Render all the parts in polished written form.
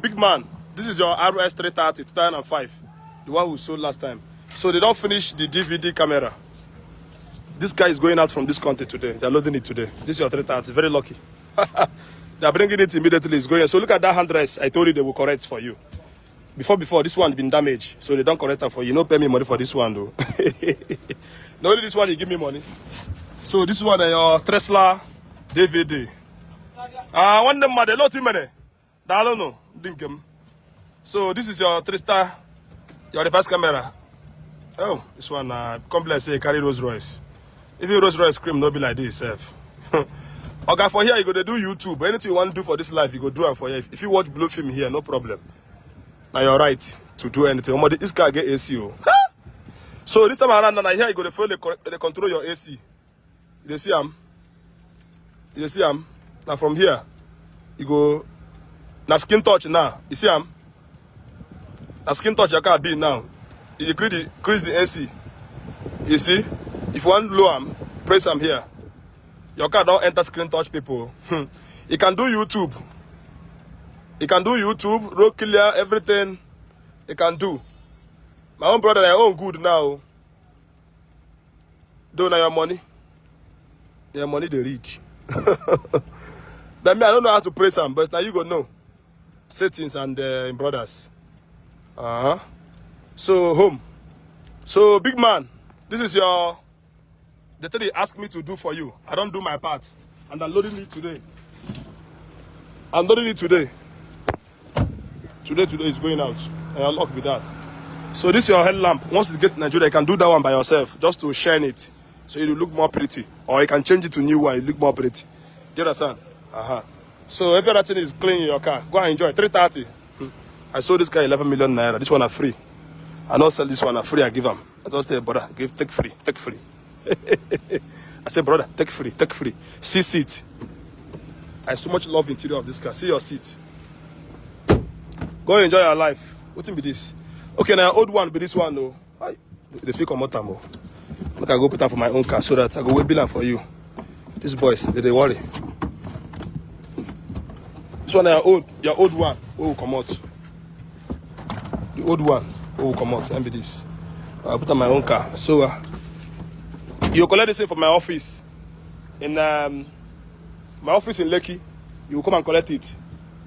Big man, this is your RS 330 2005, the one we sold last time. So they don't finish the DVD camera. This guy is going out from this country today. They're loading it today. This is your 330, very lucky. They're bringing it immediately. It's going. So look at that handrest. I told you they will correct for you. Before, this one been damaged, so they don't correct them for you. No pay me money for this one though. Not only this one, you give me money. So this one, your Tesla DVD. One them mad, a lot of money. I don't know. So this is your 3-star, your reverse camera. Oh, this one, complex say carry Rolls Royce. If you Rolls Royce scream, no be like this, self. Okay, for here you go to do YouTube. Anything you want to do for this life, you go do it for here. If you watch blue film here, no problem. Now you're right to do anything. This car get AC. So this time around, now here you go to feel they control your AC. You see them? You see them? Now from here, you go. Now skin touch now. You see them? Now skin touch your car be now. You increase the AC. You see? If you want low them, press them here. Your car don't enter screen touch people. You can do YouTube. You can do YouTube, road clear, everything. You can do. My own brother, I own good now. Don't know your money. Your money they read. That mean I don't know how to praise them, but now you go know. Settings and brothers. So home. So big man, this is your the thing they ask me to do for you. I don't do my part. And I'm loading it today. I'm loading it today. Today is going out. And I'll lock with that. So this is your headlamp. Once it gets to Nigeria, you can do that one by yourself. Just to shine it. So it will look more pretty. Or you can change it to new one. It look more pretty. Do you understand? So if everything is clean in your car, go and enjoy. 330. I sold this car 11 million naira. This one are free. I don't sell this one are free. I give them. I just say, brother, take free. I say, brother, take free. See seat. I so much love interior of this car. See your seat. Go enjoy your life. What thing be this? Okay, now old one be this one though. The fake come out more. Look, I go put them for my own car so that I go wait bill for you. These boys, they worry. This one your old one. Who will come out? The old one. Who will come out? And be this. I put on my own car. So you collect the same from my office. In my office in Lekki, you will come and collect it.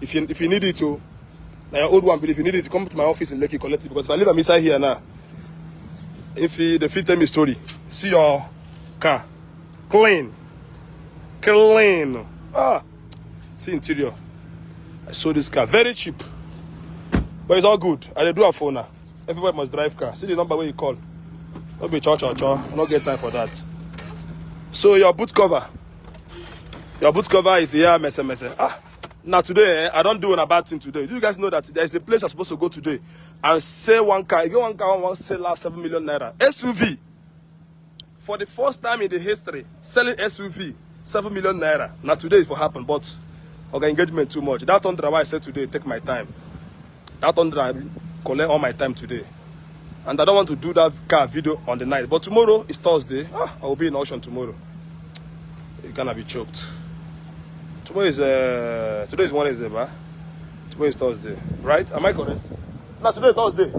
If you need it to. Now your old one, but if you need it, come to my office in Lekki, collect it. Because if I leave them inside here now, if they fit tell me story, see your car. Clean. See interior. I sold this car. Very cheap. But it's all good. I do have phone now. Everybody must drive car. See the number where you call. Don't be church. Not get time for that. So your boot cover. Your boot cover is here, mess. Now today, I don't do a bad thing today. Do you guys know that there is a place I'm supposed to go today and sell one car? If you get one car, I want to sell 7 million naira. SUV. For the first time in the history, selling SUV, 7 million naira. Now today it will happen, but okay, engagement too much. That 100 I said today, take my time. That 100 I collect all my time today. And I don't want to do that car video on the night. But tomorrow is Thursday. I will be in auction tomorrow. You're gonna be choked. Tomorrow is today is Wednesday, ba? Tomorrow is Thursday, right? Am I correct? No, today is Thursday.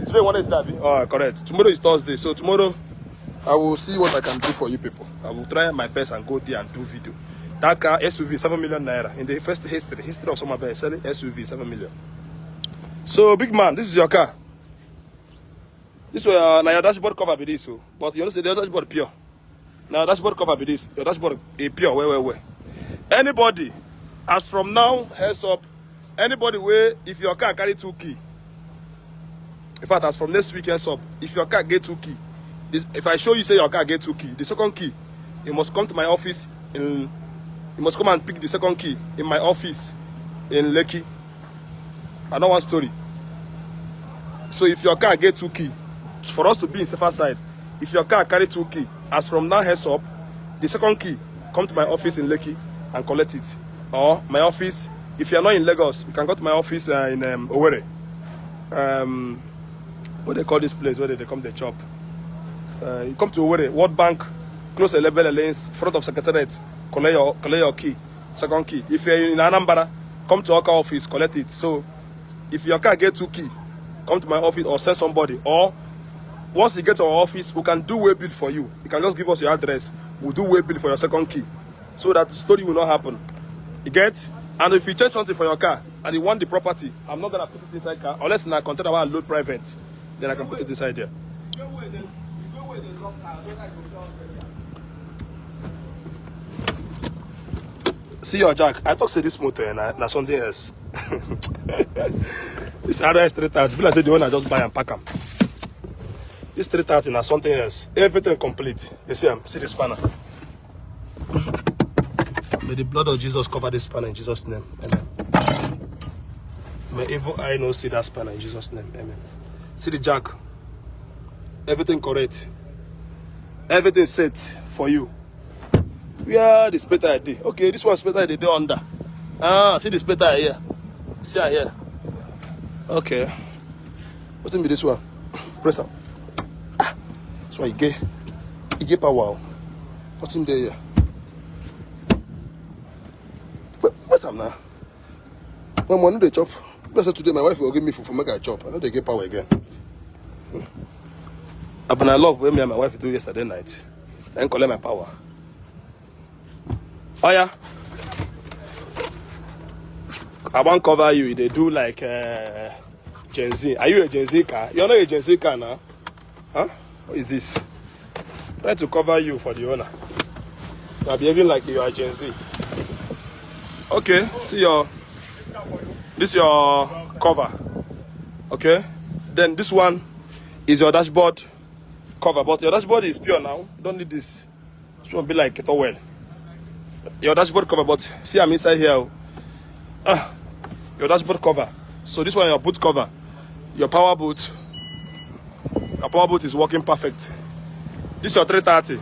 Today Wednesday, oh, correct. Tomorrow is Thursday, so tomorrow I will see what I can do for you people. I will try my best and go there and do video. That car SUV 7 million naira in the first history of Somabel selling SUV 7 million. So big man, this is your car. This way now your dashboard cover be this, so but you know say the dashboard pure. Now dashboard cover be this. Your dashboard is pure. Where. Anybody, as from now, heads up, anybody where if your car carry 2 keys, in fact, as from next week, heads up, if your car get 2 keys, if I show you say your car get 2 keys, the second key, you must come to my office you must come and pick the second key in my office in Lekki. I know one story. So if your car get 2 keys, for us to be in safer side, if your car carry 2 keys, as from now, heads up, the second key, come to my office in Lekki and collect it. Or my office, if you are not in Lagos, you can go to my office in Owerri. What they call this place, where they come the chop. You come to Owerri, World Bank, close 11 lanes, front of Secretariat, collect your key, second key. If you're in Anambra, come to our car office, collect it. So if your car get 2 key, come to my office or send somebody. Or once you get to our office, we can do way bill for you. You can just give us your address. We'll do way bill for your 2nd key, so that the story will not happen. You get? And if you change something for your car and you want the property, I'm not gonna put it inside car unless in a container I load private. Then I can put it inside there. See your jack. I thought say this motor and now something else. This RS 330. People say the one I just buy and pack them. This 330 now something else. Everything complete. You see see the spanner. May the blood of Jesus cover this spanner in Jesus' name. Amen. May evil eye no see that spanner in Jesus' name. Amen. See the jack. Everything correct. Everything set for you. Where the splitter I did? Okay, this one splitter I did under. Ah, see the splitter here. See here. Okay. What's in this one? Press up. Ah, this one you get power. What's in there? What's up now? When they chop, because today my wife will give me food for make I chop. I know they get power again. But I love what me and my wife do yesterday night. Then collect my power. Oh yeah. I won't cover you. They do like Gen Z. Are you a Gen Z car? You're not a Gen Z car now. Huh? What is this? Try to cover you for the owner. You're behaving like you are Gen Z. Okay, see your. This is your cover. Okay. Then this one is your dashboard cover, but your dashboard is pure now. You don't need this. This one be like a towel. Your dashboard cover, but see I'm inside here. Your dashboard cover. So this one your boot cover. Your power boot. Your power boot is working perfect. This is your 330.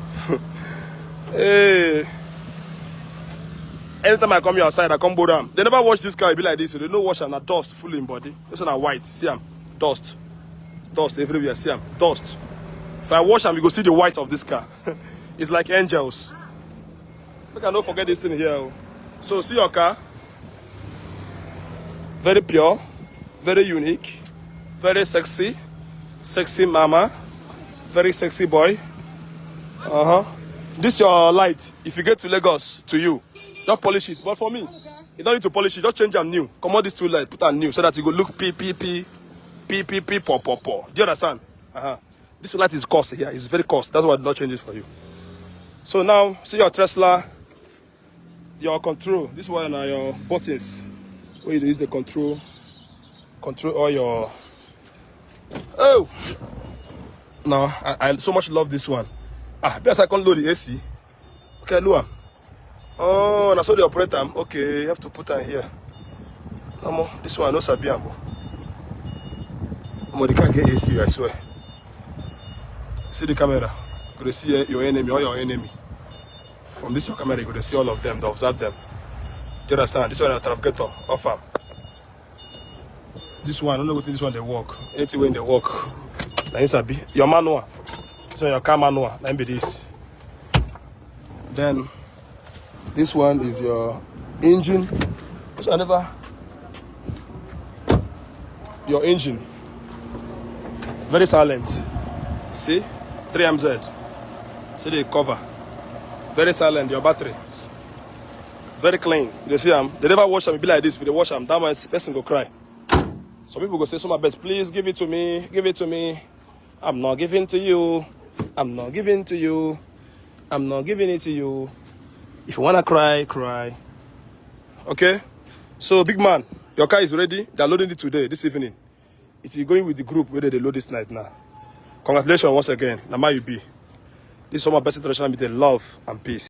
Hey. Anytime I come here outside, I come bow down. They never wash this car, it be like this. So they no wash and a dust full in body. This one are white. See them? Dust. Dust everywhere. See them? Dust. If I wash them, you go see the white of this car. It's like angels. Look, I don't forget this thing here. So see your car. Very pure, very unique, very sexy. Sexy mama. Very sexy boy. This your light. If you get to Lagos, to you, just polish it. But for me, you don't need to polish it. Just change them new. Come on, these 2 lights, put them new so that you go look p, po. Do you understand? This light is cost here. It's very cost. That's why I did not change it for you. So now, see your Tesla, your control. This one are your buttons. Where you use the control all your. Oh, no, I so much love this one. Because I can't load the AC. Okay, look. Oh, and I saw the operator. Okay, you have to put her here. No, this one, no Sabiambo. They can't get AC, I swear. See the camera. You can see your enemy or your enemy. From this camera, you can see all of them, to observe them. Do you understand? This one is a trafficator, offer. This one, I don't know what this one they work. Anything when they work. Your manual. So your car manual, let me this. Then this one is your engine. So your engine. Very silent. See? 3MZ. See the cover. Very silent, your battery. Very clean. You see them? They never wash them, it be like this. If they wash them, that person go cry. Some people go say, so my best, please give it to me. Give it to me. I'm not giving to you. I'm not giving to you. I'm not giving it to you. If you wanna cry, cry. Okay? So big man, your car is ready. They're loading it today, this evening. It's going with the group where they load this night now. Congratulations once again. Nama you be. This is my best international meeting. Love and peace.